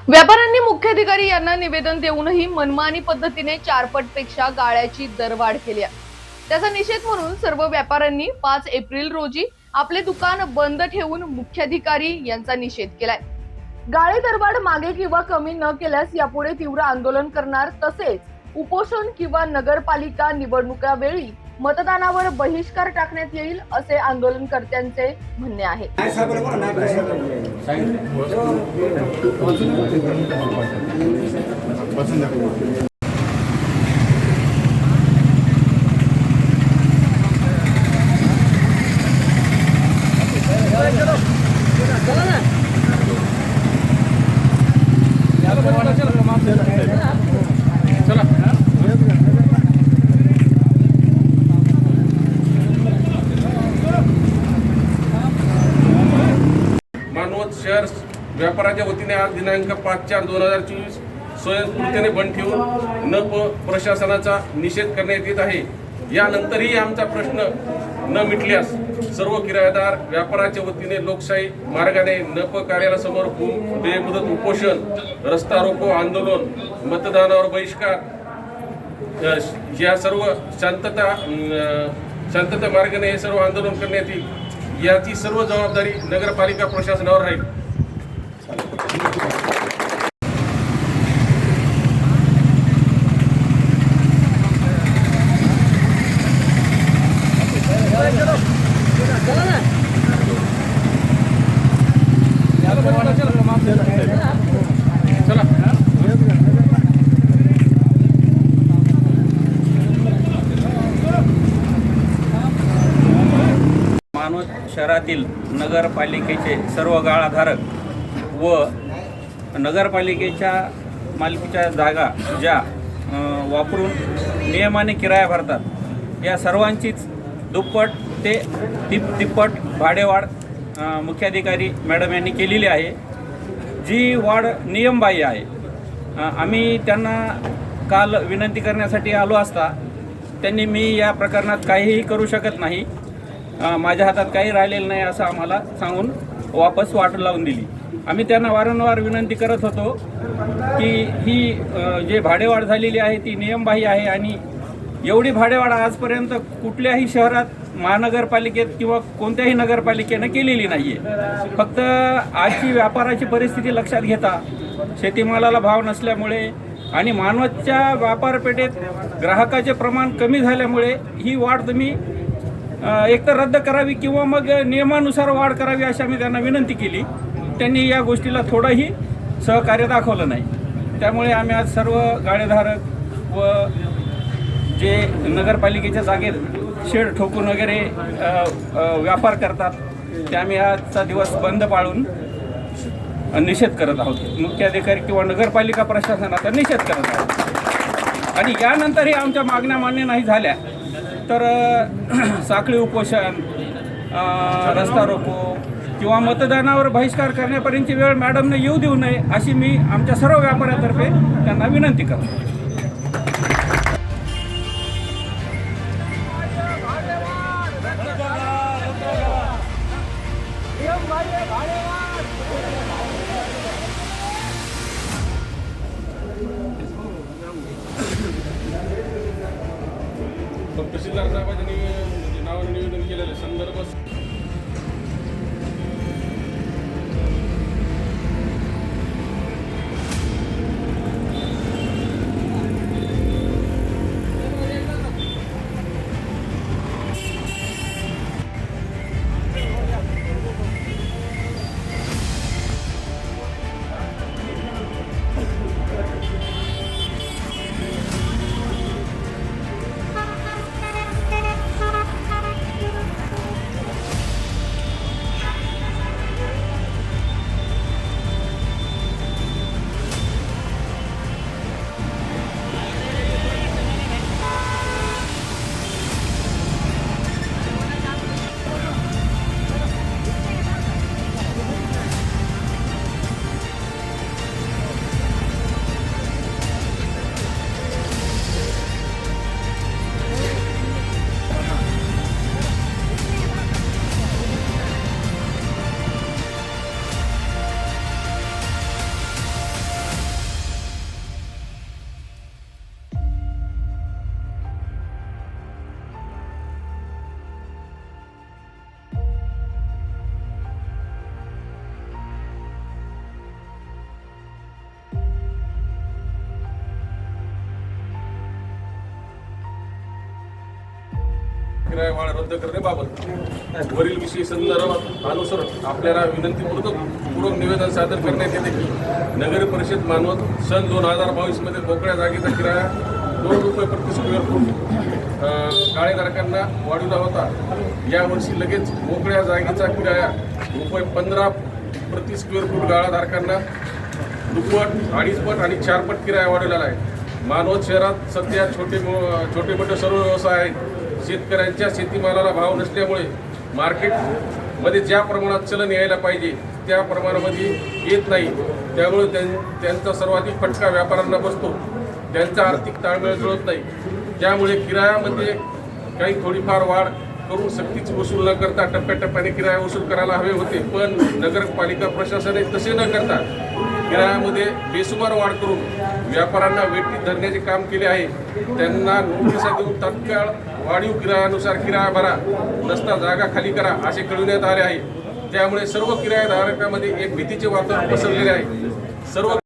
व्यापाऱ्यांनी मुख्याधिकारी यांना निवेदन देऊनही मनमानी पद्धतीने 4 पटपेक्षा गाळ्याची दरवाढ केली आहे। त्याचा निषेध म्हणून सर्व व्यापाऱ्यांनी 5 एप्रिल रोजी आपले दुकान बंद ठेवून मुख्याधिकारी यांचा निषेध केलाय। गाळे दरवाढ मागे किंवा कमी न केल्यास यापुढे तीव्र आंदोलन करणार, तसेच उपोषण किंवा नगरपालिका निवडणुकावेळी मतदानावर बहिष्कार टाकण्यात येईल असे आंदोलनकर्त्यांचे म्हणणे आहे। शहर व्यापाराच्या वतीने आज दिनांक 5/4/2024 स्वयंस्फूर्तीने बंद ठेवून नप प्रशासनाचा निषेध करण्यात येत आहे। यानंतरही आमचा प्रश्न न मिटल्यास सर्व किरायादार व्यापाराच्या वतीने लोकशाही मार्गाने नप कार्यालयासमोर बेमुदत उपोषण, रस्ता रोको आंदोलन, मतदानावर बहिष्कार या सर्व शांतता मार्गाने हे सर्व आंदोलन करण्यात येईल। याची सर्व जबाबदारी नगरपालिका प्रशासनावर राहील। मानवत शहरातील नगरपालिकेचे सर्व गाळाधारक व नगरपालिकेच्या मालकीच्या जागा ज्या वापरून नियमाने किराया भरतात, या सर्वांचीच दुप्पट ते तिप्पट भाडेवाढ मुख्याधिकारी मॅडम यांनी केलेली आहे, जी वाढ नियमबाह्य आहे। आम्ही त्यांना काल विनंती करण्यासाठी आलो असता त्यांनी मी या प्रकरणात काहीही करू शकत नाही, माझ्या हातात काही राहिलेलं नाही असं आम्हाला सांगून वापस वाट लावून दिली। आम्ही त्यांना वारंवार विनंती करत होतो की ही जे भाडेवाढ झालेली आहे ती नियमबाह्य आहे आणि एवढी भाडेवाढ आजपर्यंत कुठल्याही शहरात महानगरपालिकेत किंवा कोणत्याही नगरपालिकेनं केलेली नाही आहे। फक्त आजची व्यापाराची परिस्थिती लक्षात घेता शेतीमालाला भाव नसल्यामुळे आणि मानवतच्या व्यापारपेठेत ग्राहकाचे प्रमाण कमी झाल्यामुळे ही वाढ तुम्ही एकतर रद्द करावी किंवा मग नियमानुसार वाढ करावी अशी आम्ही त्यांना विनंती केली। त्यांनी या गोष्टीला थोडंही सहकार्य दाखवलं नाही। त्यामुळे आम्ही आज सर्व गाळेधारक व जे नगरपालिकेच्या जागेत शेड ठोकून वगैरे व्यापार करतात ते आम्ही आजचा दिवस बंद पाळून निषेध करत आहोत। मुख्याधिकारी किंवा नगरपालिका प्रशासनाचा निषेध करत आहोत आणि यानंतरही आमच्या मागण्या मान्य नाही झाल्या तर साखळी उपोषण, रस्ता रोको किंवा मतदानावर बहिष्कार करण्यापर्यंतची वेळ मॅडमने येऊ देऊ नये अशी मी आमच्या सर्व व्यापाऱ्यांतर्फे त्यांना विनंती करतो। तहसीलदार साहेबांच्या नावाने निवेदन केलेलं संदर्भ किराया वाढ रद्द करण्याबाबत वरील विषयी संदर्भात अनुसरून आपल्याला विनंतीपूर्वक निवेदन सादर करण्यात येते की नगर परिषद मानवत सन 2022 मध्ये मोकळ्या जागेचा किराया 2 रुपये प्रति स्क्वेअर फूट गाळेधारकांना वाढवला होता. यावर्षी लगेच मोकळ्या जागेचा किराया रुपये 15 प्रति स्क्वेअर फूट गाळाधारकांना दुप्पट, 2.5 पट आणि 4 पट किराया वाढवलेला आहे. मानवत शहरात सध्या छोटे मोठे सर्व व्यवसाय आहेत. शेतकऱ्यांच्या शेतीमालाला भाव नसल्यामुळे मार्केटमध्ये ज्या प्रमाणात चलन यायला पाहिजे त्या प्रमाणामध्ये येत नाही. त्यामुळे त्यांचा सर्वाधिक फटका व्यापाऱ्यांना बसतो. त्यांचा आर्थिक ताळमेळ जुळत नाही. त्यामुळे किरायामध्ये काही थोडीफार वाढ करून सक्तीची वसूल न करता टप्प्याटप्प्याने किराया वसूल करायला हवे होते. पण नगरपालिका प्रशासनाने तसे न करता किरायामध्ये बेसुमार वाढ करून व्यापाऱ्यांना वेठीत धरण्याचे काम केले आहे. त्यांना नोटिसा देऊन तात्काळ वाढीव किरायानुसार किराया भरा, नसता जागा खाली करा असे कळविण्यात आले आहे. त्यामुळे सर्व किरायाधारकांमध्ये एक भीतीचे वातावरण पसरलेले आहे. सर्व